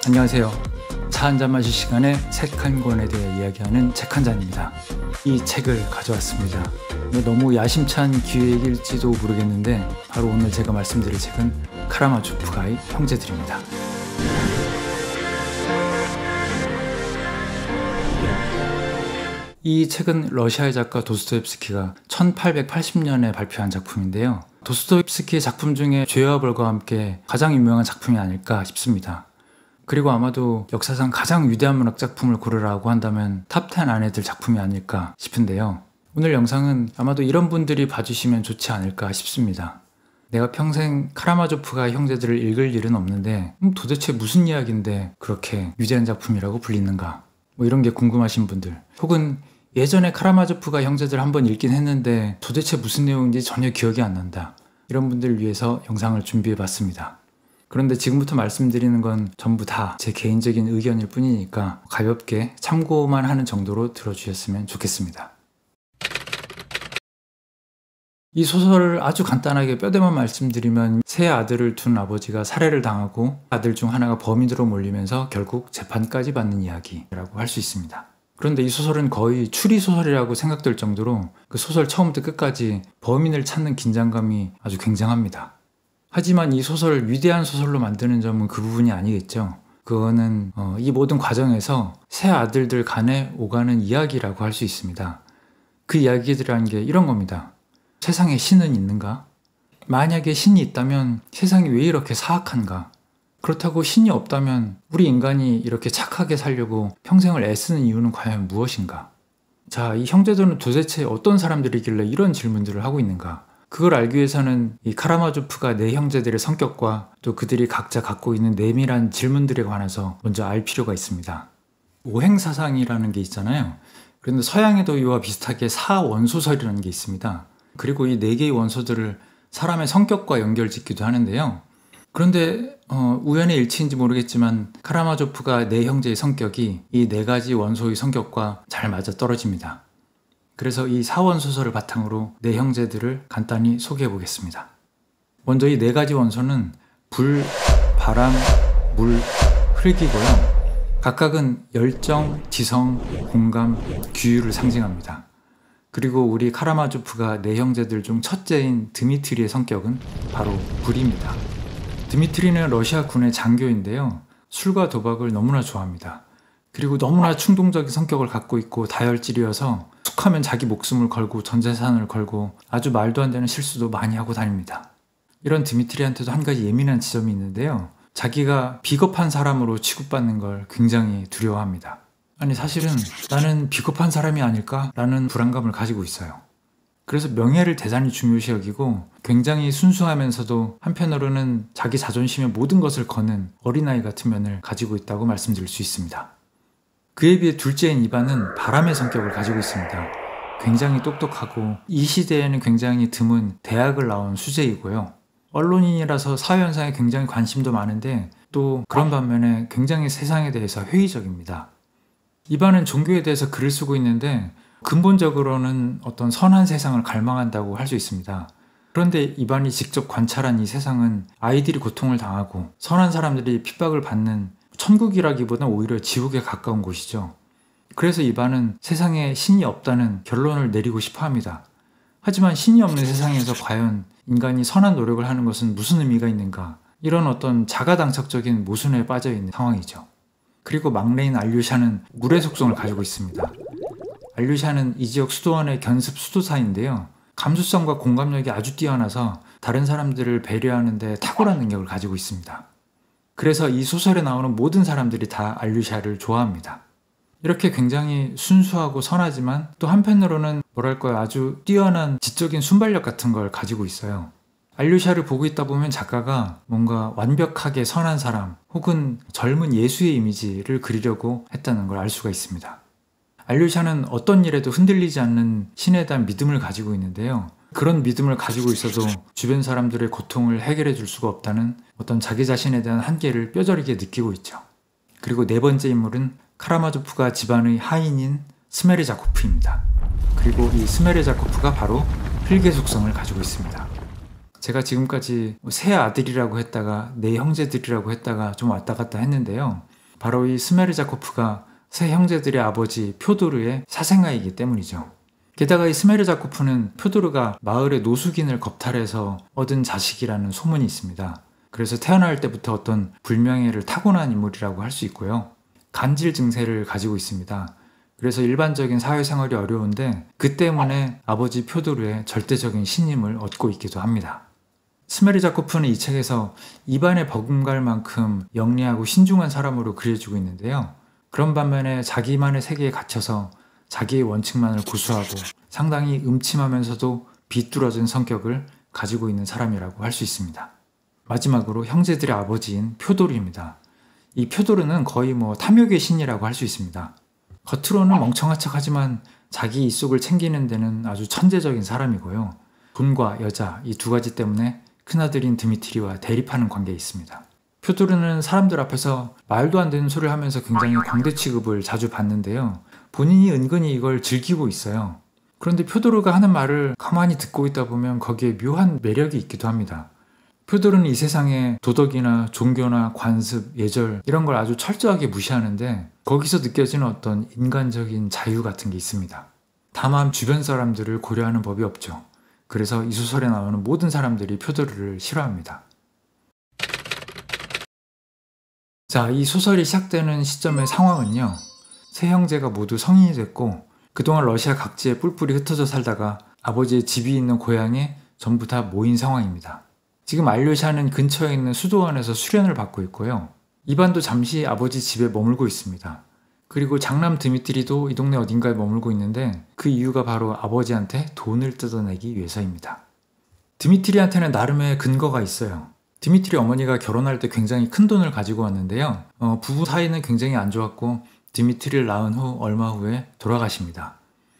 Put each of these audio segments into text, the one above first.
안녕하세요. 차 한잔 마실 시간에 책 한 권에 대해 이야기하는 책 한 잔입니다. 이 책을 가져왔습니다. 너무 야심찬 기획일지도 모르겠는데 바로 오늘 제가 말씀드릴 책은 카라마조프가의 형제들입니다. 이 책은 러시아의 작가 도스토옙스키가 1880년에 발표한 작품인데요. 도스토옙스키의 작품 중에 죄와 벌과 함께 가장 유명한 작품이 아닐까 싶습니다. 그리고 아마도 역사상 가장 위대한 문학 작품을 고르라고 한다면 탑10 안에 들 작품이 아닐까 싶은데요. 오늘 영상은 아마도 이런 분들이 봐주시면 좋지 않을까 싶습니다. 내가 평생 카라마조프가 형제들을 읽을 일은 없는데 도대체 무슨 이야기인데 그렇게 위대한 작품이라고 불리는가, 이런 게 궁금하신 분들, 혹은 예전에 카라마조프가 형제들 한번 읽긴 했는데 도대체 무슨 내용인지 전혀 기억이 안 난다, 이런 분들을 위해서 영상을 준비해 봤습니다. 그런데 지금부터 말씀드리는 건 전부 다 제 개인적인 의견일 뿐이니까 가볍게 참고만 하는 정도로 들어주셨으면 좋겠습니다. 이 소설을 아주 간단하게 뼈대만 말씀드리면, 세 아들을 둔 아버지가 살해를 당하고 아들 중 하나가 범인으로 몰리면서 결국 재판까지 받는 이야기라고 할 수 있습니다. 그런데 이 소설은 거의 추리소설이라고 생각될 정도로 그 소설 처음부터 끝까지 범인을 찾는 긴장감이 아주 굉장합니다. 하지만 이 소설을 위대한 소설로 만드는 점은 그 부분이 아니겠죠. 그거는 이 모든 과정에서 세 아들들 간에 오가는 이야기라고 할 수 있습니다. 그 이야기들이라는 게 이런 겁니다. 세상에 신은 있는가? 만약에 신이 있다면 세상이 왜 이렇게 사악한가? 그렇다고 신이 없다면 우리 인간이 이렇게 착하게 살려고 평생을 애쓰는 이유는 과연 무엇인가? 자, 이 형제들은 도대체 어떤 사람들이길래 이런 질문들을 하고 있는가? 그걸 알기 위해서는 이 카라마조프가 네 형제들의 성격과 또 그들이 각자 갖고 있는 내밀한 질문들에 관해서 먼저 알 필요가 있습니다. 오행사상이라는 게 있잖아요. 그런데 서양에도 이와 비슷하게 사원소설이라는 게 있습니다. 그리고 이 네 개의 원소들을 사람의 성격과 연결짓기도 하는데요. 그런데 우연의 일치인지 모르겠지만 카라마조프가 네 형제의 성격이 이 네 가지 원소의 성격과 잘 맞아떨어집니다. 그래서 이 사원소설을 바탕으로 네 형제들을 간단히 소개해 보겠습니다. 먼저 이 네 가지 원소는 불, 바람, 물, 흙이고요. 각각은 열정, 지성, 공감, 규율을 상징합니다. 그리고 우리 카라마조프가 네 형제들 중 첫째인 드미트리의 성격은 바로 불입니다. 드미트리는 러시아 군의 장교인데요. 술과 도박을 너무나 좋아합니다. 그리고 너무나 충동적인 성격을 갖고 있고 다혈질이어서 툭하면 자기 목숨을 걸고 전 재산을 걸고 아주 말도 안 되는 실수도 많이 하고 다닙니다. 이런 드미트리한테도 한 가지 예민한 지점이 있는데요. 자기가 비겁한 사람으로 취급받는 걸 굉장히 두려워합니다. 아니, 사실은 나는 비겁한 사람이 아닐까? 라는 불안감을 가지고 있어요. 그래서 명예를 대단히 중요시 여기고 굉장히 순수하면서도 한편으로는 자기 자존심에 모든 것을 거는 어린아이 같은 면을 가지고 있다고 말씀드릴 수 있습니다. 그에 비해 둘째인 이반은 바람의 성격을 가지고 있습니다. 굉장히 똑똑하고 이 시대에는 굉장히 드문 대학을 나온 수재이고요. 언론인이라서 사회현상에 굉장히 관심도 많은데 또 그런 반면에 굉장히 세상에 대해서 회의적입니다. 이반은 종교에 대해서 글을 쓰고 있는데 근본적으로는 어떤 선한 세상을 갈망한다고 할 수 있습니다. 그런데 이반이 직접 관찰한 이 세상은 아이들이 고통을 당하고 선한 사람들이 핍박을 받는 천국이라기보다 오히려 지옥에 가까운 곳이죠. 그래서 이반은 세상에 신이 없다는 결론을 내리고 싶어 합니다. 하지만 신이 없는 세상에서 과연 인간이 선한 노력을 하는 것은 무슨 의미가 있는가? 이런 어떤 자가당착적인 모순에 빠져 있는 상황이죠. 그리고 막내인 알류샤는 물의 속성을 가지고 있습니다. 알류샤는 이 지역 수도원의 견습 수도사인데요. 감수성과 공감력이 아주 뛰어나서 다른 사람들을 배려하는 데 탁월한 능력을 가지고 있습니다. 그래서 이 소설에 나오는 모든 사람들이 다 알류샤를 좋아합니다. 이렇게 굉장히 순수하고 선하지만 또 한편으로는 아주 뛰어난 지적인 순발력 같은 걸 가지고 있어요. 알류샤를 보고 있다 보면 작가가 뭔가 완벽하게 선한 사람 혹은 젊은 예수의 이미지를 그리려고 했다는 걸 알 수가 있습니다. 알류샤는 어떤 일에도 흔들리지 않는 신에 대한 믿음을 가지고 있는데요. 그런 믿음을 가지고 있어도 주변 사람들의 고통을 해결해 줄 수가 없다는 어떤 자기 자신에 대한 한계를 뼈저리게 느끼고 있죠. 그리고 네 번째 인물은 카라마조프가 집안의 하인인 스메르자코프입니다. 그리고 이 스메르자코프가 바로 흙의 속성을 가지고 있습니다. 제가 지금까지 세 아들이라고 했다가 네 형제들이라고 했다가 좀 왔다 갔다 했는데요. 바로 이 스메르자코프가 세 형제들의 아버지 표도르의 사생아이기 때문이죠. 게다가 이 스메르자코프는 표도르가 마을의 노숙인을 겁탈해서 얻은 자식이라는 소문이 있습니다. 그래서 태어날 때부터 어떤 불명예를 타고난 인물이라고 할 수 있고요. 간질 증세를 가지고 있습니다. 그래서 일반적인 사회생활이 어려운데 그 때문에 아버지 표도르의 절대적인 신임을 얻고 있기도 합니다. 스메르자코프는 이 책에서 입안에 버금갈 만큼 영리하고 신중한 사람으로 그려지고 있는데요. 그런 반면에 자기만의 세계에 갇혀서 자기의 원칙만을 고수하고 상당히 음침하면서도 비뚤어진 성격을 가지고 있는 사람이라고 할 수 있습니다. 마지막으로 형제들의 아버지인 표도르입니다. 이 표도르는 거의 탐욕의 신이라고 할 수 있습니다. 겉으로는 멍청한 척하지만 자기 이속을 챙기는 데는 아주 천재적인 사람이고요. 돈과 여자 이 두 가지 때문에 큰아들인 드미트리와 대립하는 관계에 있습니다. 표도르는 사람들 앞에서 말도 안 되는 소리를 하면서 굉장히 광대 취급을 자주 받는데요. 본인이 은근히 이걸 즐기고 있어요. 그런데 표도르가 하는 말을 가만히 듣고 있다 보면 거기에 묘한 매력이 있기도 합니다. 표도르는 이 세상에 도덕이나 종교나 관습, 예절 이런 걸 아주 철저하게 무시하는데 거기서 느껴지는 어떤 인간적인 자유 같은 게 있습니다. 다만 주변 사람들을 고려하는 법이 없죠. 그래서 이 소설에 나오는 모든 사람들이 표도르를 싫어합니다. 자, 이 소설이 시작되는 시점의 상황은요. 세 형제가 모두 성인이 됐고 그동안 러시아 각지에 뿔뿔이 흩어져 살다가 아버지의 집이 있는 고향에 전부 다 모인 상황입니다. 지금 알료샤는 근처에 있는 수도원에서 수련을 받고 있고요. 이반도 잠시 아버지 집에 머물고 있습니다. 그리고 장남 드미트리도 이 동네 어딘가에 머물고 있는데 그 이유가 바로 아버지한테 돈을 뜯어내기 위해서입니다. 드미트리한테는 나름의 근거가 있어요. 드미트리 어머니가 결혼할 때 굉장히 큰 돈을 가지고 왔는데요. 부부 사이는 굉장히 안 좋았고 드미트리를 낳은 후 얼마 후에 돌아가십니다.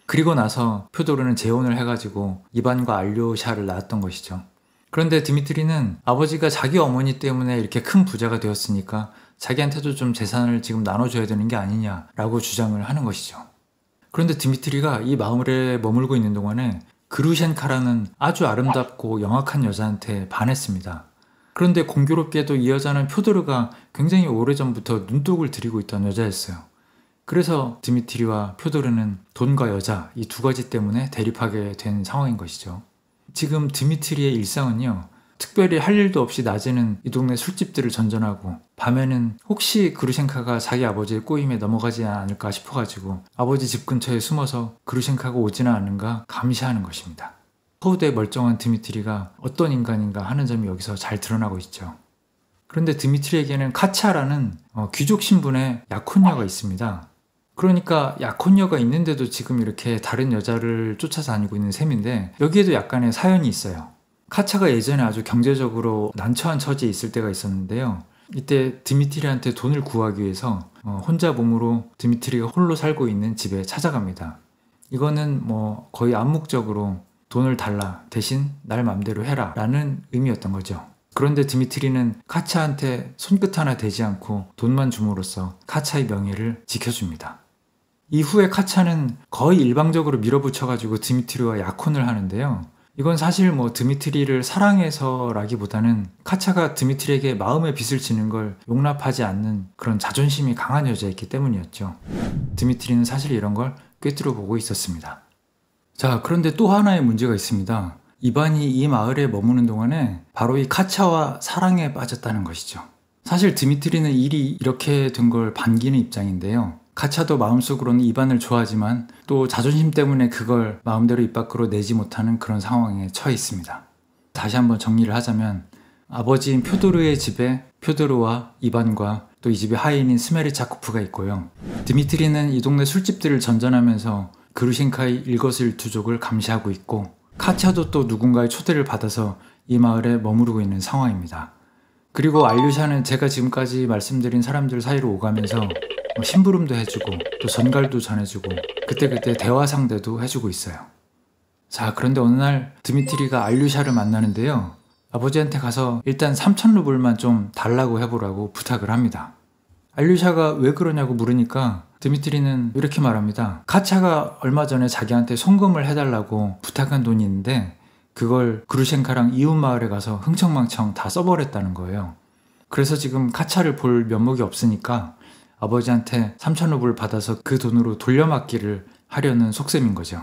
그리고 나서 표도르는 재혼을 해가지고 이반과 알료샤를 낳았던 것이죠. 그런데 드미트리는 아버지가 자기 어머니 때문에 이렇게 큰 부자가 되었으니까 자기한테도 좀 재산을 지금 나눠줘야 되는 게 아니냐라고 주장을 하는 것이죠. 그런데 드미트리가 이 마을에 머물고 있는 동안에 그루셴카라는 아주 아름답고 영악한 여자한테 반했습니다. 그런데 공교롭게도 이 여자는 표도르가 굉장히 오래전부터 눈독을 들이고 있던 여자였어요. 그래서 드미트리와 표도르는 돈과 여자 이 두 가지 때문에 대립하게 된 상황인 것이죠. 지금 드미트리의 일상은요. 특별히 할 일도 없이 낮에는 이 동네 술집들을 전전하고 밤에는 혹시 그루셴카가 자기 아버지의 꼬임에 넘어가지 않을까 싶어가지고 아버지 집 근처에 숨어서 그루셴카가 오지는 않는가 감시하는 것입니다. 허우대 멀쩡한 드미트리가 어떤 인간인가 하는 점이 여기서 잘 드러나고 있죠. 그런데 드미트리에게는 카차라는 귀족 신분의 약혼녀가 있습니다. 그러니까 약혼녀가 있는데도 지금 이렇게 다른 여자를 쫓아다니고 있는 셈인데 여기에도 약간의 사연이 있어요. 카차가 예전에 아주 경제적으로 난처한 처지에 있을 때가 있었는데요. 이때 드미트리한테 돈을 구하기 위해서 혼자 몸으로 드미트리가 홀로 살고 있는 집에 찾아갑니다. 이거는 거의 암묵적으로 돈을 달라 대신 날 맘대로 해라 라는 의미였던 거죠. 그런데 드미트리는 카차한테 손끝 하나 대지 않고 돈만 줌으로써 카차의 명예를 지켜줍니다. 이후에 카차는 거의 일방적으로 밀어붙여가지고 드미트리와 약혼을 하는데요. 이건 사실 드미트리를 사랑해서라기보다는 카차가 드미트리에게 마음의 빚을 지는 걸 용납하지 않는 그런 자존심이 강한 여자였기 때문이었죠. 드미트리는 사실 이런 걸 꿰뚫어 보고 있었습니다. 자, 그런데 또 하나의 문제가 있습니다. 이반이 이 마을에 머무는 동안에 바로 이 카차와 사랑에 빠졌다는 것이죠. 사실 드미트리는 일이 이렇게 된 걸 반기는 입장인데요. 카차도 마음속으로는 이반을 좋아하지만 또 자존심 때문에 그걸 마음대로 입 밖으로 내지 못하는 그런 상황에 처해 있습니다. 다시 한번 정리를 하자면 아버지인 표도르의 집에 표도르와 이반과 또 이 집의 하인인 스메르자코프가 있고요. 드미트리는 이 동네 술집들을 전전하면서 그루셴카의 일거수일투족을 감시하고 있고 카차도 또 누군가의 초대를 받아서 이 마을에 머무르고 있는 상황입니다. 그리고 알류샤는 제가 지금까지 말씀드린 사람들 사이로 오가면서 심부름도 해주고 또 전갈도 전해주고 그때그때 대화 상대도 해주고 있어요. 자, 그런데 어느 날 드미트리가 알류샤를 만나는데요. 아버지한테 가서 일단 3,000루블만 좀 달라고 해보라고 부탁을 합니다. 알류샤가 왜 그러냐고 물으니까 드미트리는 이렇게 말합니다. 카차가 얼마 전에 자기한테 송금을 해달라고 부탁한 돈이 있는데 그걸 그루셴카랑 이웃 마을에 가서 흥청망청 다 써버렸다는 거예요. 그래서 지금 카차를 볼 면목이 없으니까 아버지한테 3,000루블 받아서 그 돈으로 돌려막기를 하려는 속셈인 거죠.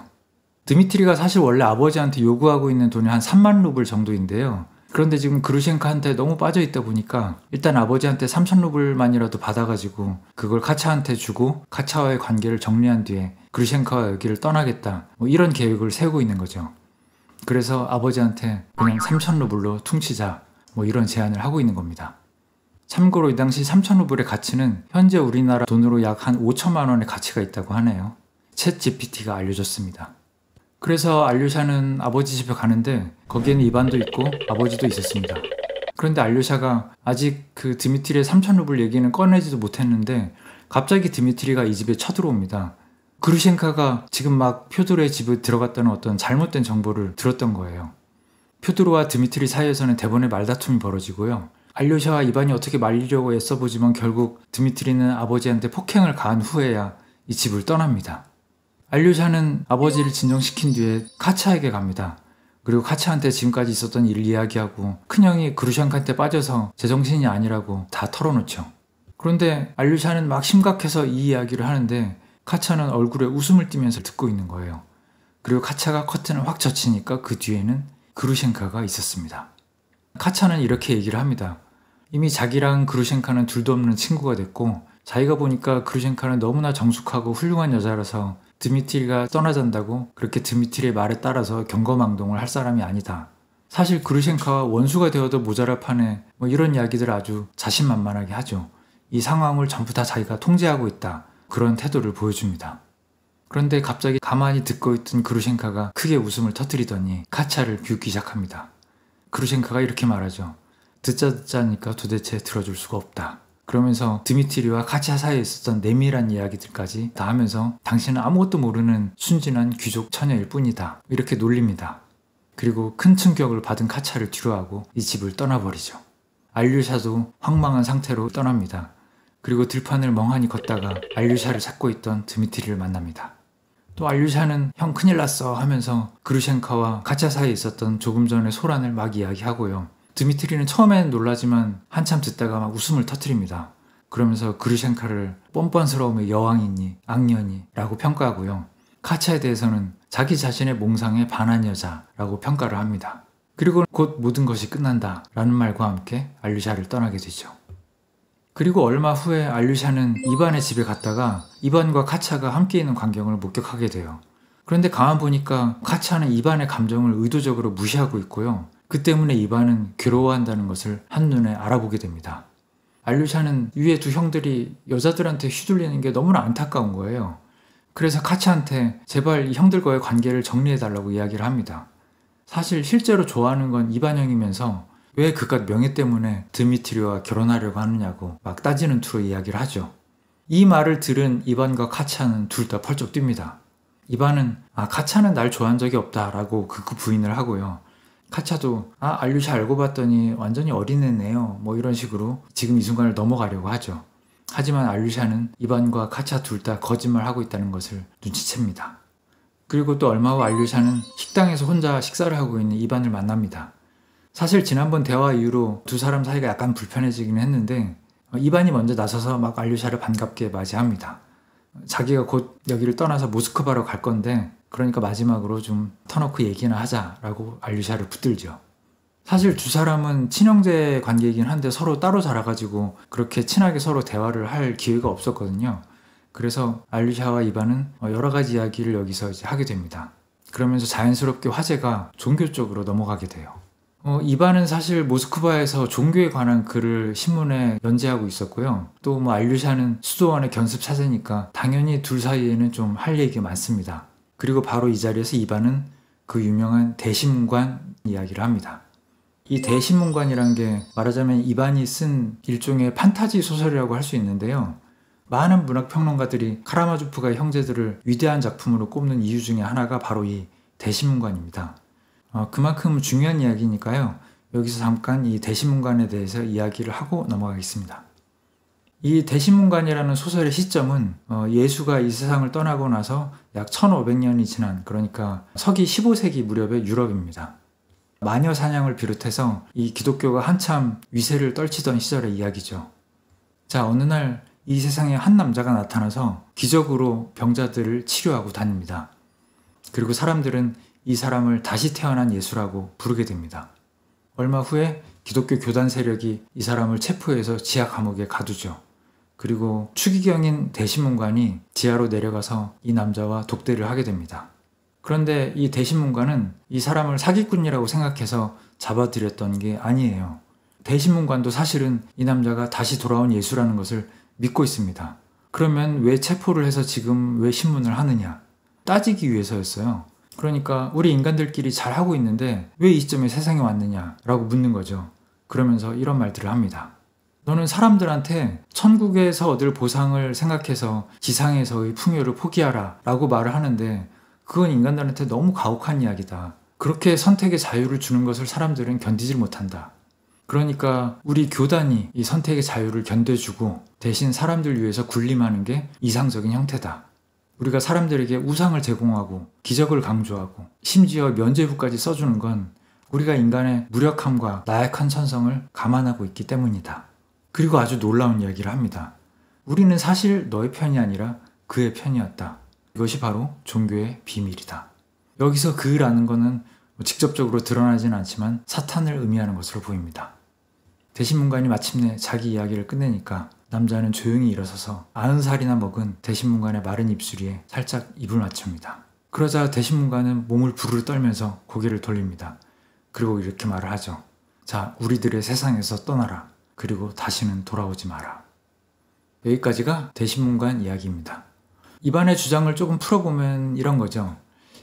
드미트리가 사실 원래 아버지한테 요구하고 있는 돈이 한 3만 루블 정도인데요. 그런데 지금 그루셴카한테 너무 빠져있다 보니까 일단 아버지한테 3,000루블만이라도 받아가지고 그걸 카차한테 주고 카차와의 관계를 정리한 뒤에 그루셴카와 여기를 떠나겠다, 뭐 이런 계획을 세우고 있는 거죠. 그래서 아버지한테 그냥 3,000루블로 퉁치자, 뭐 이런 제안을 하고 있는 겁니다. 참고로 이 당시 3,000루블의 가치는 현재 우리나라 돈으로 약 한 5천만 원의 가치가 있다고 하네요. 챗 GPT가 알려줬습니다. 그래서 알류샤는 아버지 집에 가는데 거기에는 이반도 있고 아버지도 있었습니다. 그런데 알류샤가 아직 그 드미트리의 3,000루블 얘기는 꺼내지도 못했는데 갑자기 드미트리가 이 집에 쳐들어옵니다. 그루셴카가 지금 막 표두르의 집에 들어갔다는 어떤 잘못된 정보를 들었던 거예요. 표두르와 드미트리 사이에서는 대번에 말다툼이 벌어지고요. 알류샤와 이반이 어떻게 말리려고 애써보지만 결국 드미트리는 아버지한테 폭행을 가한 후에야 이 집을 떠납니다. 알류샤는 아버지를 진정시킨 뒤에 카차에게 갑니다. 그리고 카차한테 지금까지 있었던 일을 이야기하고 큰형이 그루셴카한테 빠져서 제정신이 아니라고 다 털어놓죠. 그런데 알류샤는 막 심각해서 이 이야기를 하는데 카차는 얼굴에 웃음을 띠면서 듣고 있는 거예요. 그리고 카차가 커튼을 확 젖히니까 그 뒤에는 그루셴카가 있었습니다. 카차는 이렇게 얘기를 합니다. 이미 자기랑 그루셴카는 둘도 없는 친구가 됐고 자기가 보니까 그루셴카는 너무나 정숙하고 훌륭한 여자라서 드미트리가 떠나잔다고 그렇게 드미트리의 말에 따라서 경거망동을 할 사람이 아니다. 사실 그루셴카와 원수가 되어도 모자랄 판에 뭐 이런 이야기들을 아주 자신만만하게 하죠. 이 상황을 전부 다 자기가 통제하고 있다, 그런 태도를 보여줍니다. 그런데 갑자기 가만히 듣고 있던 그루셴카가 크게 웃음을 터뜨리더니 카차를 비웃기 시작합니다. 그루셴카가 이렇게 말하죠. 듣자니까 도대체 들어줄 수가 없다. 그러면서 드미트리와 카차 사이에 있었던 내밀한 이야기들까지 다 하면서 당신은 아무것도 모르는 순진한 귀족 처녀일 뿐이다, 이렇게 놀립니다. 그리고 큰 충격을 받은 카차를 뒤로하고 이 집을 떠나버리죠. 알류샤도 황망한 상태로 떠납니다. 그리고 들판을 멍하니 걷다가 알류샤를 찾고 있던 드미트리를 만납니다. 또 알류샤는 형 큰일 났어 하면서 그루셴카와 카차 사이에 있었던 조금 전의 소란을 막 이야기하고요. 드미트리는 처음엔 놀라지만 한참 듣다가 막 웃음을 터뜨립니다. 그러면서 그루셴카를 뻔뻔스러움의 여왕이니 악녀니 라고 평가하고요. 카차에 대해서는 자기 자신의 몽상에 반한 여자라고 평가를 합니다. 그리고 곧 모든 것이 끝난다 라는 말과 함께 알류샤를 떠나게 되죠. 그리고 얼마 후에 알류샤는 이반의 집에 갔다가 이반과 카차가 함께 있는 광경을 목격하게 돼요. 그런데 가만 보니까 카차는 이반의 감정을 의도적으로 무시하고 있고요. 그 때문에 이반은 괴로워한다는 것을 한눈에 알아보게 됩니다. 알류샤는 위에 두 형들이 여자들한테 휘둘리는 게 너무나 안타까운 거예요. 그래서 카차한테 제발 이 형들과의 관계를 정리해달라고 이야기를 합니다. 사실 실제로 좋아하는 건 이반 형이면서 왜 그깟 명예 때문에 드미트리와 결혼하려고 하느냐고 막 따지는 투로 이야기를 하죠. 이 말을 들은 이반과 카차는 둘 다 펄쩍 뜁니다. 이반은 카차는 날 좋아한 적이 없다 라고 극구 부인을 하고요. 카차도 알류샤 알고 봤더니 완전히 어린애네요, 뭐 이런 식으로 지금 이 순간을 넘어가려고 하죠. 하지만 알류샤는 이반과 카차 둘 다 거짓말하고 있다는 것을 눈치챕니다. 그리고 또 얼마 후 알류샤는 식당에서 혼자 식사를 하고 있는 이반을 만납니다. 사실 지난번 대화 이후로 두 사람 사이가 약간 불편해지긴 했는데 이반이 먼저 나서서 막 알류샤를 반갑게 맞이합니다. 자기가 곧 여기를 떠나서 모스크바로 갈 건데 그러니까 마지막으로 좀 터놓고 얘기나 하자라고 알류샤를 붙들죠. 사실 두 사람은 친형제 관계이긴 한데 서로 따로 자라가지고 그렇게 친하게 서로 대화를 할 기회가 없었거든요. 그래서 알류샤와 이반은 여러 가지 이야기를 여기서 이제 하게 됩니다. 그러면서 자연스럽게 화제가 종교 쪽으로 넘어가게 돼요. 이반은 사실 모스크바에서 종교에 관한 글을 신문에 연재하고 있었고요. 또 알류샤는 수도원의 견습 차세니까 당연히 둘 사이에는 좀 할 얘기가 많습니다. 그리고 바로 이 자리에서 이반은 그 유명한 대시문관 이야기를 합니다. 이 대시문관이란 게 말하자면 이반이 쓴 일종의 판타지 소설이라고 할 수 있는데요. 많은 문학평론가들이 카라마조프가 형제들을 위대한 작품으로 꼽는 이유 중에 하나가 바로 이 대시문관입니다. 그만큼 중요한 이야기니까요. 여기서 잠깐 이 대시문관에 대해서 이야기를 하고 넘어가겠습니다. 이 대시문관이라는 소설의 시점은 예수가 이 세상을 떠나고 나서 약 1500년이 지난, 그러니까 서기 15세기 무렵의 유럽입니다. 마녀 사냥을 비롯해서 이 기독교가 한참 위세를 떨치던 시절의 이야기죠. 자, 어느 날 이 세상에 한 남자가 나타나서 기적으로 병자들을 치료하고 다닙니다. 그리고 사람들은 이 사람을 다시 태어난 예수라고 부르게 됩니다. 얼마 후에 기독교 교단 세력이 이 사람을 체포해서 지하 감옥에 가두죠. 그리고 추기경인 대신문관이 지하로 내려가서 이 남자와 독대를 하게 됩니다. 그런데 이 대신문관은 이 사람을 사기꾼이라고 생각해서 잡아들였던 게 아니에요. 대신문관도 사실은 이 남자가 다시 돌아온 예수라는 것을 믿고 있습니다. 그러면 왜 체포를 해서 지금 왜 신문을 하느냐? 따지기 위해서였어요. 그러니까 우리 인간들끼리 잘하고 있는데 왜 이 시점에 세상에 왔느냐라고 묻는 거죠. 그러면서 이런 말들을 합니다. 너는 사람들한테 천국에서 얻을 보상을 생각해서 지상에서의 풍요를 포기하라 라고 말을 하는데 그건 인간들한테 너무 가혹한 이야기다. 그렇게 선택의 자유를 주는 것을 사람들은 견디질 못한다. 그러니까 우리 교단이 이 선택의 자유를 견뎌주고 대신 사람들 위해서 군림하는 게 이상적인 형태다. 우리가 사람들에게 우상을 제공하고 기적을 강조하고 심지어 면죄부까지 써주는 건 우리가 인간의 무력함과 나약한 천성을 감안하고 있기 때문이다. 그리고 아주 놀라운 이야기를 합니다. 우리는 사실 너의 편이 아니라 그의 편이었다. 이것이 바로 종교의 비밀이다. 여기서 그라는 것은 직접적으로 드러나진 않지만 사탄을 의미하는 것으로 보입니다. 대신문관이 마침내 자기 이야기를 끝내니까 남자는 조용히 일어서서 90살이나 먹은 대신문관의 마른 입술 위에 살짝 입을 맞춥니다. 그러자 대신문관은 몸을 부르르 떨면서 고개를 돌립니다. 그리고 이렇게 말을 하죠. 자, 우리들의 세상에서 떠나라. 그리고 다시는 돌아오지 마라. 여기까지가 대신문관 이야기입니다. 이반의 주장을 조금 풀어보면 이런 거죠.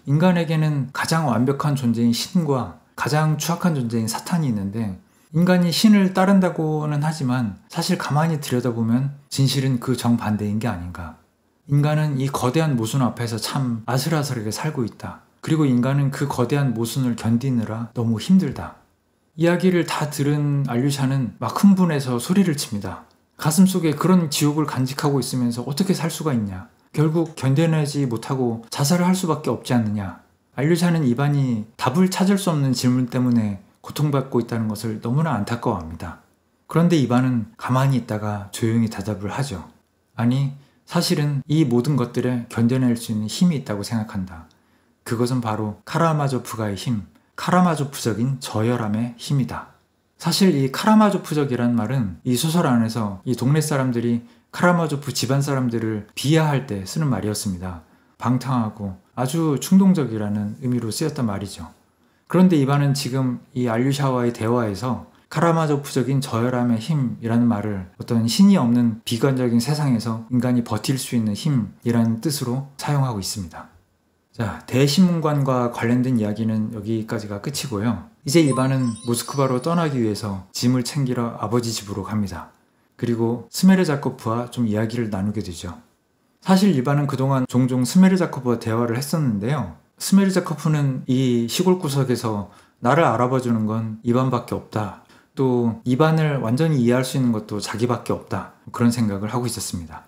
인간에게는 가장 완벽한 존재인 신과 가장 추악한 존재인 사탄이 있는데 인간이 신을 따른다고는 하지만 사실 가만히 들여다보면 진실은 그 정반대인 게 아닌가. 인간은 이 거대한 모순 앞에서 참 아슬아슬하게 살고 있다. 그리고 인간은 그 거대한 모순을 견디느라 너무 힘들다. 이야기를 다 들은 알류샤는 막 흥분해서 소리를 칩니다. 가슴속에 그런 지옥을 간직하고 있으면서 어떻게 살 수가 있냐. 결국 견뎌내지 못하고 자살을 할 수밖에 없지 않느냐. 알류샤는 이반이 답을 찾을 수 없는 질문 때문에 고통받고 있다는 것을 너무나 안타까워합니다. 그런데 이반은 가만히 있다가 조용히 대답을 하죠. 아니, 사실은 이 모든 것들에 견뎌낼 수 있는 힘이 있다고 생각한다. 그것은 바로 카라마조프가의 힘, 카라마조프적인 저혈함의 힘이다. 사실 이 카라마조프적이란 말은 이 소설 안에서 이 동네 사람들이 카라마조프 집안 사람들을 비하할 때 쓰는 말이었습니다. 방탕하고 아주 충동적이라는 의미로 쓰였단 말이죠. 그런데 이반은 지금 이 알류샤와의 대화에서 카라마조프적인 저혈함의 힘이라는 말을 어떤 신이 없는 비관적인 세상에서 인간이 버틸 수 있는 힘이라는 뜻으로 사용하고 있습니다. 자, 대신문관과 관련된 이야기는 여기까지가 끝이고요. 이제 이반은 모스크바로 떠나기 위해서 짐을 챙기러 아버지 집으로 갑니다. 그리고 스메르자코프와 좀 이야기를 나누게 되죠. 사실 이반은 그동안 종종 스메르자코프와 대화를 했었는데요. 스메르자코프는 이 시골 구석에서 나를 알아봐주는 건 이반밖에 없다. 또 이반을 완전히 이해할 수 있는 것도 자기밖에 없다. 그런 생각을 하고 있었습니다.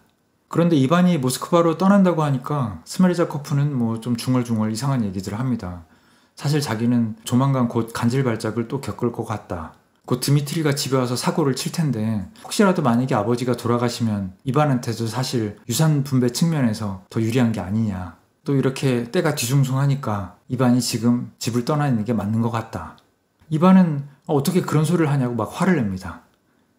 그런데 이반이 모스크바로 떠난다고 하니까 스메르자코프는 뭐 좀 중얼중얼 이상한 얘기들을 합니다. 사실 자기는 조만간 곧 간질 발작을 또 겪을 것 같다. 곧 드미트리가 집에 와서 사고를 칠 텐데 혹시라도 만약에 아버지가 돌아가시면 이반한테도 사실 유산 분배 측면에서 더 유리한 게 아니냐. 또 이렇게 때가 뒤숭숭하니까 이반이 지금 집을 떠나 있는 게 맞는 것 같다. 이반은 어떻게 그런 소리를 하냐고 막 화를 냅니다.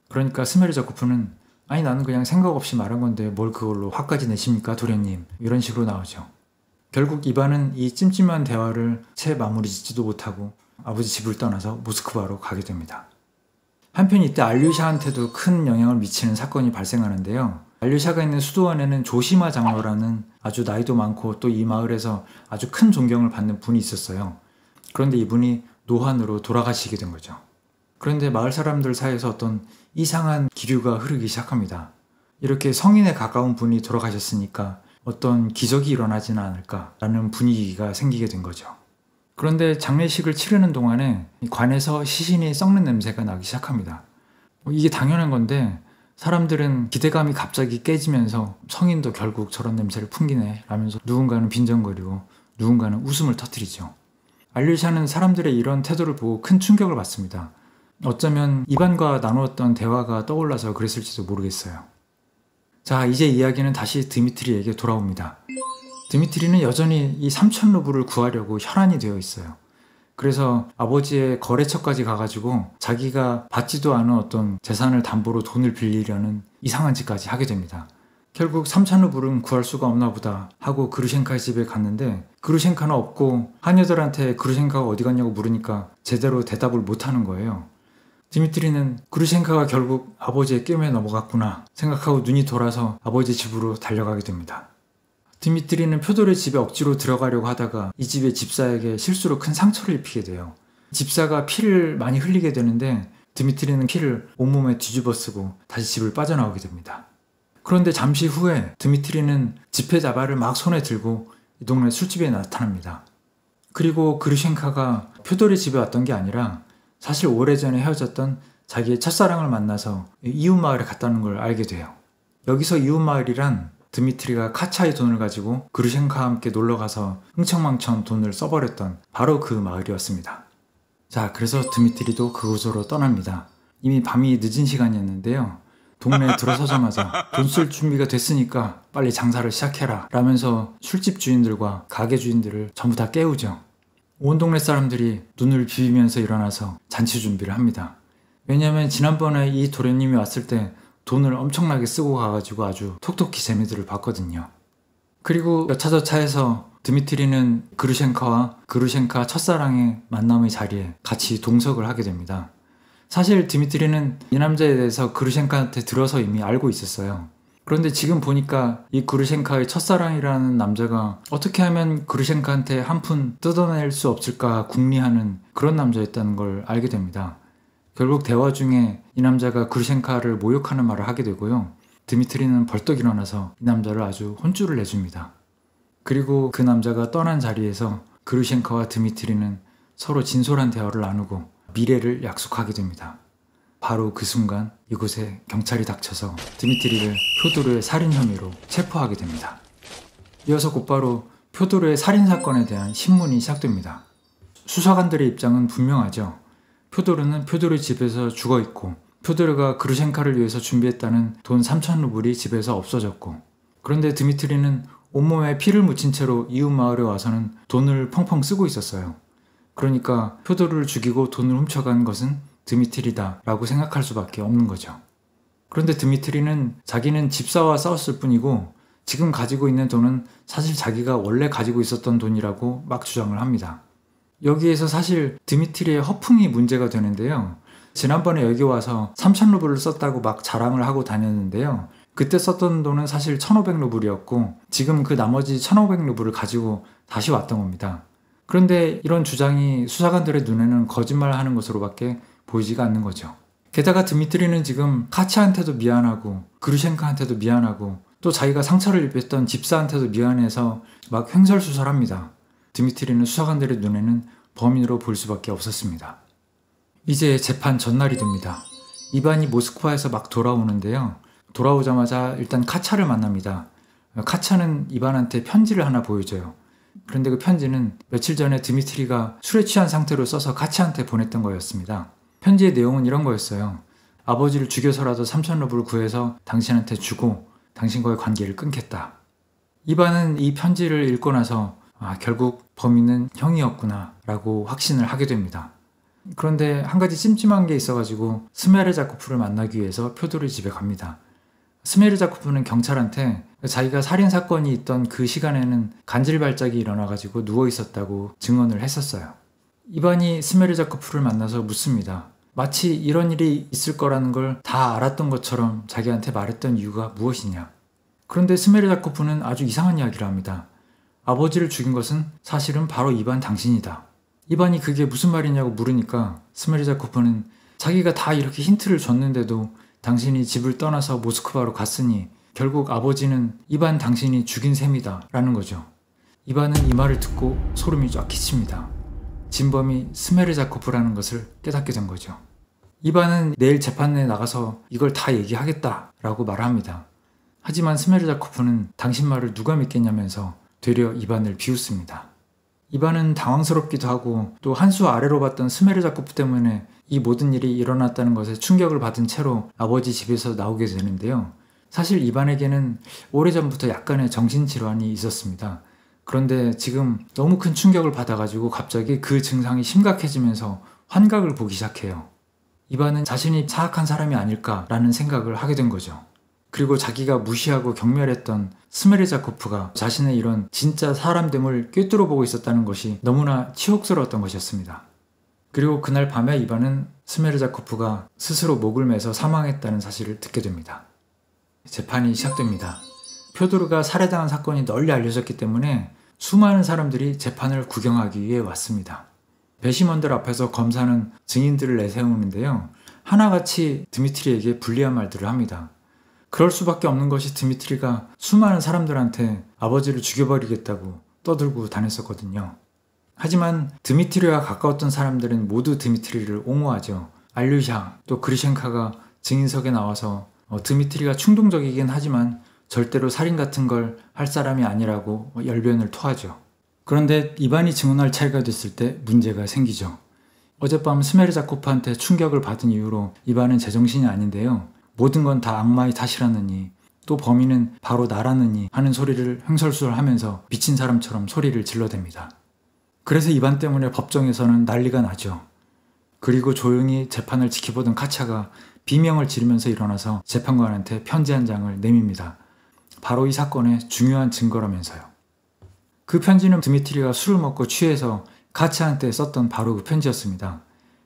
그러니까 스메르자코프는 아니 나는 그냥 생각 없이 말한 건데 뭘 그걸로 화까지 내십니까 도련님. 이런 식으로 나오죠. 결국 이반은 이 찜찜한 대화를 채 마무리 짓지도 못하고 아버지 집을 떠나서 모스크바로 가게 됩니다. 한편 이때 알류샤한테도 큰 영향을 미치는 사건이 발생하는데요. 알류샤가 있는 수도원에는 조시마 장로라는 아주 나이도 많고 또 이 마을에서 아주 큰 존경을 받는 분이 있었어요. 그런데 이분이 노환으로 돌아가시게 된 거죠. 그런데 마을 사람들 사이에서 어떤 이상한 기류가 흐르기 시작합니다. 이렇게 성인에 가까운 분이 돌아가셨으니까 어떤 기적이 일어나지는 않을까라는 분위기가 생기게 된 거죠. 그런데 장례식을 치르는 동안에 관에서 시신이 썩는 냄새가 나기 시작합니다. 이게 당연한 건데 사람들은 기대감이 갑자기 깨지면서 성인도 결국 저런 냄새를 풍기네 라면서 누군가는 빈정거리고 누군가는 웃음을 터뜨리죠. 알류샤는 사람들의 이런 태도를 보고 큰 충격을 받습니다. 어쩌면 이반과 나누었던 대화가 떠올라서 그랬을지도 모르겠어요. 자, 이제 이야기는 다시 드미트리에게 돌아옵니다. 드미트리는 여전히 이 3,000루블을 구하려고 혈안이 되어 있어요. 그래서 아버지의 거래처까지 가가지고 자기가 받지도 않은 어떤 재산을 담보로 돈을 빌리려는 이상한 짓까지 하게 됩니다. 결국 3,000루블은 구할 수가 없나 보다 하고 그루셴카의 집에 갔는데 그루셴카는 없고 하녀들한테 그루셴카가 어디 갔냐고 물으니까 제대로 대답을 못하는 거예요. 드미트리는 그루셴카가 결국 아버지의 꿰매에 넘어갔구나 생각하고 눈이 돌아서 아버지 집으로 달려가게 됩니다. 드미트리는 표돌의 집에 억지로 들어가려고 하다가 이 집의 집사에게 실수로 큰 상처를 입히게 돼요. 집사가 피를 많이 흘리게 되는데 드미트리는 피를 온몸에 뒤집어 쓰고 다시 집을 빠져나오게 됩니다. 그런데 잠시 후에 드미트리는 지폐자발을 막 손에 들고 이 동네 술집에 나타납니다. 그리고 그루셴카가 표돌의 집에 왔던 게 아니라 사실 오래전에 헤어졌던 자기의 첫사랑을 만나서 이웃마을에 갔다는 걸 알게 돼요. 여기서 이웃마을이란 드미트리가 카차의 돈을 가지고 그루셴카와 함께 놀러가서 흥청망청 돈을 써버렸던 바로 그 마을이었습니다. 자, 그래서 드미트리도 그곳으로 떠납니다. 이미 밤이 늦은 시간이었는데요. 동네에 들어서자마자 돈 쓸 준비가 됐으니까 빨리 장사를 시작해라 라면서 술집 주인들과 가게 주인들을 전부 다 깨우죠. 온 동네 사람들이 눈을 비비면서 일어나서 잔치 준비를 합니다. 왜냐하면 지난번에 이 도련님이 왔을 때 돈을 엄청나게 쓰고 가가지고 아주 톡톡히 재미들을 봤거든요. 그리고 여차저차해서 드미트리는 그루셴카와 그루셴카 첫사랑의 만남의 자리에 같이 동석을 하게 됩니다. 사실 드미트리는 이 남자에 대해서 그루셴카한테 들어서 이미 알고 있었어요. 그런데 지금 보니까 이 그루셴카의 첫사랑이라는 남자가 어떻게 하면 그루셴카한테 한 푼 뜯어낼 수 없을까 궁리하는 그런 남자였다는 걸 알게 됩니다. 결국 대화 중에 이 남자가 그루셴카를 모욕하는 말을 하게 되고요. 드미트리는 벌떡 일어나서 이 남자를 아주 혼쭐을 내줍니다. 그리고 그 남자가 떠난 자리에서 그루셴카와 드미트리는 서로 진솔한 대화를 나누고 미래를 약속하게 됩니다. 바로 그 순간 이곳에 경찰이 닥쳐서 드미트리를 표도르의 살인 혐의로 체포하게 됩니다. 이어서 곧바로 표도르의 살인사건에 대한 신문이 시작됩니다. 수사관들의 입장은 분명하죠. 표도르는 표도르 집에서 죽어있고 표도르가 그루셴카를 위해서 준비했다는 돈 3,000루블이 집에서 없어졌고 그런데 드미트리는 온몸에 피를 묻힌 채로 이웃 마을에 와서는 돈을 펑펑 쓰고 있었어요. 그러니까 표도르를 죽이고 돈을 훔쳐간 것은 드미트리다 라고 생각할 수밖에 없는 거죠. 그런데 드미트리는 자기는 집사와 싸웠을 뿐이고 지금 가지고 있는 돈은 사실 자기가 원래 가지고 있었던 돈이라고 막 주장을 합니다. 여기에서 사실 드미트리의 허풍이 문제가 되는데요. 지난번에 여기 와서 3,000루블을 썼다고 막 자랑을 하고 다녔는데요. 그때 썼던 돈은 사실 1,500루블이었고 지금 그 나머지 1,500루블을 가지고 다시 왔던 겁니다. 그런데 이런 주장이 수사관들의 눈에는 거짓말하는 것으로밖에 보이지가 않는 거죠. 게다가 드미트리는 지금 카치한테도 미안하고 그루셴카한테도 미안하고 또 자기가 상처를 입혔던 집사한테도 미안해서 막 횡설수설합니다. 드미트리는 수사관들의 눈에는 범인으로 보일 수밖에 없었습니다. 이제 재판 전날이 됩니다. 이반이 모스크바에서 막 돌아오는데요. 돌아오자마자 일단 카차를 만납니다. 카차는 이반한테 편지를 하나 보여줘요. 그런데 그 편지는 며칠 전에 드미트리가 술에 취한 상태로 써서 카차한테 보냈던 거였습니다. 편지의 내용은 이런 거였어요. 아버지를 죽여서라도 3,000루블을 구해서 당신한테 주고 당신과의 관계를 끊겠다. 이반은 이 편지를 읽고 나서 결국 범인은 형이었구나 라고 확신을 하게 됩니다. 그런데 한 가지 찜찜한 게 있어가지고 스메르자코프를 만나기 위해서 표도르 집에 갑니다. 스메르자코프는 경찰한테 자기가 살인사건이 있던 그 시간에는 간질발작이 일어나가지고 누워있었다고 증언을 했었어요. 이반이 스메르자코프를 만나서 묻습니다. 마치 이런 일이 있을 거라는 걸 다 알았던 것처럼 자기한테 말했던 이유가 무엇이냐. 그런데 스메르자코프는 아주 이상한 이야기를 합니다. 아버지를 죽인 것은 사실은 바로 이반 당신이다. 이반이 그게 무슨 말이냐고 물으니까 스메르자코프는 자기가 다 이렇게 힌트를 줬는데도 당신이 집을 떠나서 모스크바로 갔으니 결국 아버지는 이반 당신이 죽인 셈이다 라는 거죠. 이반은 이 말을 듣고 소름이 쫙 끼칩니다. 진범이 스메르자코프라는 것을 깨닫게 된 거죠. 이반은 내일 재판에 나가서 이걸 다 얘기하겠다 라고 말합니다. 하지만 스메르자코프는 당신 말을 누가 믿겠냐면서 되려 이반을 비웃습니다. 이반은 당황스럽기도 하고 또 한 수 아래로 봤던 스메르자코프 때문에 이 모든 일이 일어났다는 것에 충격을 받은 채로 아버지 집에서 나오게 되는데요. 사실 이반에게는 오래전부터 약간의 정신질환이 있었습니다. 그런데 지금 너무 큰 충격을 받아가지고 갑자기 그 증상이 심각해지면서 환각을 보기 시작해요. 이반은 자신이 사악한 사람이 아닐까라는 생각을 하게 된 거죠. 그리고 자기가 무시하고 경멸했던 스메르자코프가 자신의 이런 진짜 사람됨을 꿰뚫어 보고 있었다는 것이 너무나 치욕스러웠던 것이었습니다. 그리고 그날 밤에 이반은 스메르자코프가 스스로 목을 매서 사망했다는 사실을 듣게 됩니다. 재판이 시작됩니다. 표도르가 살해당한 사건이 널리 알려졌기 때문에 수많은 사람들이 재판을 구경하기 위해 왔습니다. 배심원들 앞에서 검사는 증인들을 내세우는데요. 하나같이 드미트리에게 불리한 말들을 합니다. 그럴 수밖에 없는 것이 드미트리가 수많은 사람들한테 아버지를 죽여버리겠다고 떠들고 다녔었거든요. 하지만 드미트리와 가까웠던 사람들은 모두 드미트리를 옹호하죠. 알류샤 또 그리셴카가 증인석에 나와서 드미트리가 충동적이긴 하지만 절대로 살인 같은 걸 할 사람이 아니라고 열변을 토하죠. 그런데 이반이 증언할 차례가 됐을 때 문제가 생기죠. 어젯밤 스메르자코프한테 충격을 받은 이후로 이반은 제정신이 아닌데요. 모든 건 다 악마의 탓이라느니 또 범인은 바로 나라느니 하는 소리를 횡설수설하면서 미친 사람처럼 소리를 질러댑니다. 그래서 이반 때문에 법정에서는 난리가 나죠. 그리고 조용히 재판을 지켜보던 카차가 비명을 지르면서 일어나서 재판관한테 편지 한 장을 내밉니다. 바로 이 사건의 중요한 증거라면서요. 그 편지는 드미트리가 술을 먹고 취해서 카차한테 썼던 바로 그 편지였습니다.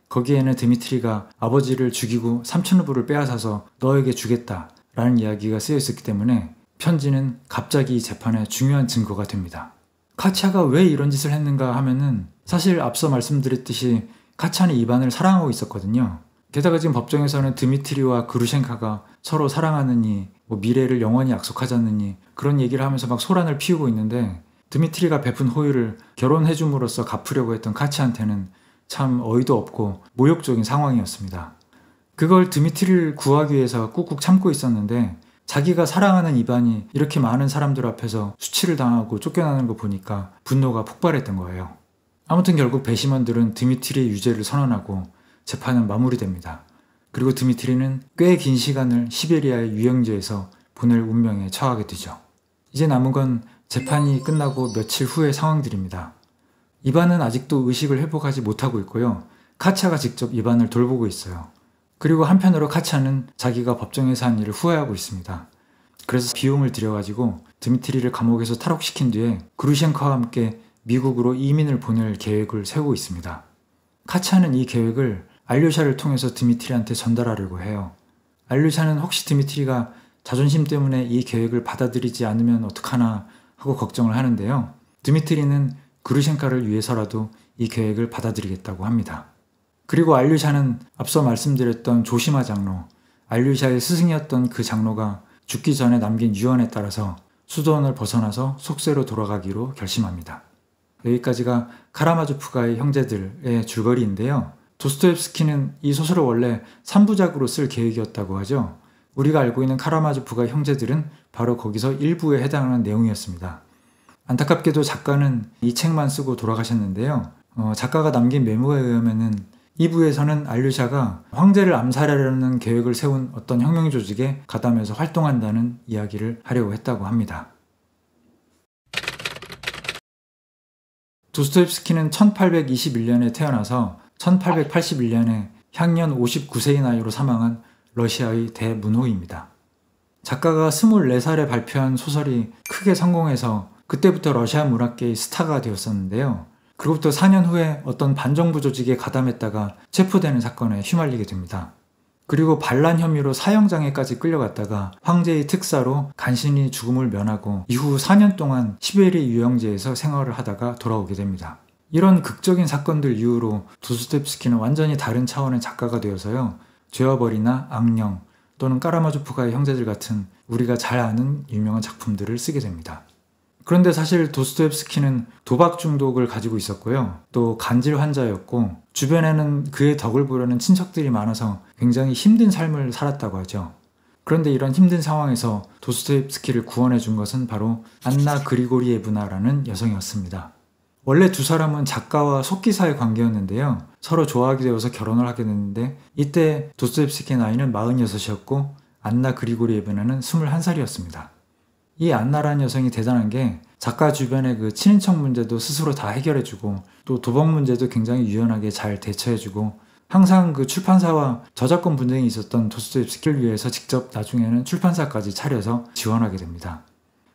거기에는 드미트리가 아버지를 죽이고 3,000루블을 빼앗아서 너에게 주겠다 라는 이야기가 쓰여 있었기 때문에 편지는 갑자기 이 재판의 중요한 증거가 됩니다. 카차가 왜 이런 짓을 했는가 하면은 사실 앞서 말씀드렸듯이 카차는 이반을 사랑하고 있었거든요. 게다가 지금 법정에서는 드미트리와 그루셴카가 서로 사랑하느니 미래를 영원히 약속하자느니 그런 얘기를 하면서 막 소란을 피우고 있는데 드미트리가 베푼 호의를 결혼해줌으로써 갚으려고 했던 카차한테는 참 어이도 없고 모욕적인 상황이었습니다. 그걸 드미트리를 구하기 위해서 꾹꾹 참고 있었는데 자기가 사랑하는 이반이 이렇게 많은 사람들 앞에서 수치를 당하고 쫓겨나는 거 보니까 분노가 폭발했던 거예요. 아무튼 결국 배심원들은 드미트리의 유죄를 선언하고 재판은 마무리됩니다. 그리고 드미트리는 꽤 긴 시간을 시베리아의 유영지에서 보낼 운명에 처하게 되죠. 이제 남은 건 재판이 끝나고 며칠 후의 상황들입니다. 이반은 아직도 의식을 회복하지 못하고 있고요. 카차가 직접 이반을 돌보고 있어요. 그리고 한편으로 카차는 자기가 법정에서 한 일을 후회하고 있습니다. 그래서 비용을 들여가지고 드미트리를 감옥에서 탈옥시킨 뒤에 그루셴카와 함께 미국으로 이민을 보낼 계획을 세우고 있습니다. 카차는 이 계획을 알류샤를 통해서 드미트리한테 전달하려고 해요. 알류샤는 혹시 드미트리가 자존심 때문에 이 계획을 받아들이지 않으면 어떡하나 하고 걱정을 하는데요. 드미트리는 그루셴카를 위해서라도 이 계획을 받아들이겠다고 합니다. 그리고 알류샤는 앞서 말씀드렸던 조시마 장로, 알류샤의 스승이었던 그 장로가 죽기 전에 남긴 유언에 따라서 수도원을 벗어나서 속세로 돌아가기로 결심합니다. 여기까지가 카라마조프가의 형제들의 줄거리인데요. 도스토옙스키는 이 소설을 원래 3부작으로 쓸 계획이었다고 하죠. 우리가 알고 있는 카라마조프가 형제들은 바로 거기서 일부에 해당하는 내용이었습니다. 안타깝게도 작가는 이 책만 쓰고 돌아가셨는데요. 작가가 남긴 메모에 의하면은 2부에서는 알류샤가 황제를 암살하려는 계획을 세운 어떤 혁명 조직에 가담해서 활동한다는 이야기를 하려고 했다고 합니다. 도스토옙스키는 1821년에 태어나서 1881년에 향년 59세의 나이로 사망한 러시아의 대문호입니다. 작가가 24살에 발표한 소설이 크게 성공해서 그때부터 러시아 문학계의 스타가 되었었는데요. 그로부터 4년 후에 어떤 반정부 조직에 가담했다가 체포되는 사건에 휘말리게 됩니다. 그리고 반란 혐의로 사형장에까지 끌려갔다가 황제의 특사로 간신히 죽음을 면하고 이후 4년 동안 시베리아 유영지에서 생활을 하다가 돌아오게 됩니다. 이런 극적인 사건들 이후로 도스토옙스키는 완전히 다른 차원의 작가가 되어서요. 죄와벌이나 악령 또는 까라마조프가의 형제들 같은 우리가 잘 아는 유명한 작품들을 쓰게 됩니다. 그런데 사실 도스토옙스키는 도박 중독을 가지고 있었고요. 또 간질 환자였고 주변에는 그의 덕을 보려는 친척들이 많아서 굉장히 힘든 삶을 살았다고 하죠. 그런데 이런 힘든 상황에서 도스토옙스키를 구원해 준 것은 바로 안나 그리고리에브나라는 여성이었습니다. 원래 두 사람은 작가와 속기사의 관계였는데요. 서로 좋아하게 되어서 결혼을 하게 됐는데 이때 도스토옙스키의 나이는 46이었고 안나 그리고리에브나는 21살이었습니다. 이 안나라는 여성이 대단한 게 작가 주변의 그 친인척 문제도 스스로 다 해결해주고 또 도박 문제도 굉장히 유연하게 잘 대처해주고 항상 그 출판사와 저작권 분쟁이 있었던 도스토옙스키를 위해서 직접 나중에는 출판사까지 차려서 지원하게 됩니다.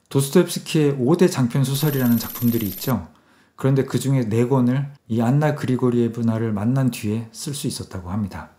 도스토옙스키의 5대 장편 소설이라는 작품들이 있죠. 그런데 그 중에 4권을 이 안나 그리고리에브나를 만난 뒤에 쓸 수 있었다고 합니다.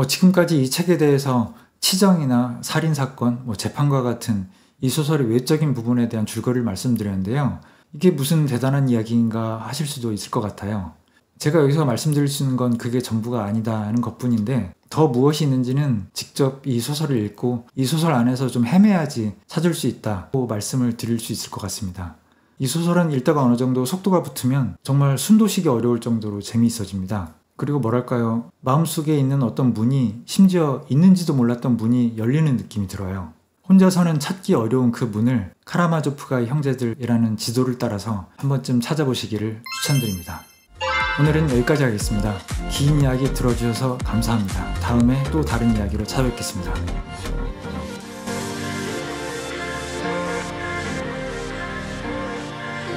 지금까지 이 책에 대해서 치정이나 살인사건, 재판과 같은 이 소설의 외적인 부분에 대한 줄거리를 말씀드렸는데요. 이게 무슨 대단한 이야기인가 하실 수도 있을 것 같아요. 제가 여기서 말씀드릴 수 있는 건 그게 전부가 아니다는 것뿐인데 더 무엇이 있는지는 직접 이 소설을 읽고 이 소설 안에서 좀 헤매야지 찾을 수 있다고 말씀을 드릴 수 있을 것 같습니다. 이 소설은 읽다가 어느 정도 속도가 붙으면 정말 숨도 쉬기 어려울 정도로 재미있어집니다. 그리고 뭐랄까요, 마음속에 있는 어떤 문이, 심지어 있는지도 몰랐던 문이 열리는 느낌이 들어요. 혼자서는 찾기 어려운 그 문을 카라마조프가의 형제들이라는 지도를 따라서 한 번쯤 찾아보시기를 추천드립니다. 오늘은 여기까지 하겠습니다. 긴 이야기 들어주셔서 감사합니다. 다음에 또 다른 이야기로 찾아뵙겠습니다.